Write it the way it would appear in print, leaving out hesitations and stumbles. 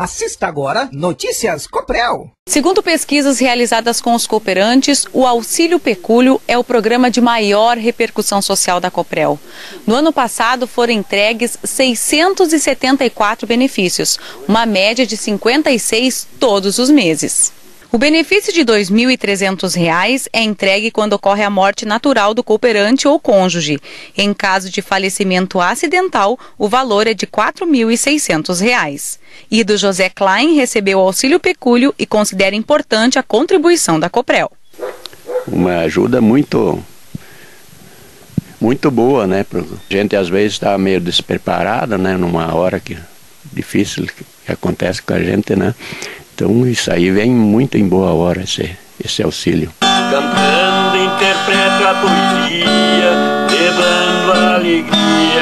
Assista agora Notícias Coprel. Segundo pesquisas realizadas com os cooperantes, o Auxílio Pecúlio é o programa de maior repercussão social da Coprel. No ano passado foram entregues 674 benefícios, uma média de 56 todos os meses. O benefício de R$ 2.300 é entregue quando ocorre a morte natural do cooperante ou cônjuge. Em caso de falecimento acidental, o valor é de R$ 4.600. Ido José Klein recebeu o auxílio pecúlio e considera importante a contribuição da Coprel. Uma ajuda muito boa, né? A gente às vezes está meio despreparada, né? Numa hora difícil que acontece com a gente, né? Então isso aí vem muito em boa hora, esse auxílio. Cantando interpreto a poesia, levando a alegria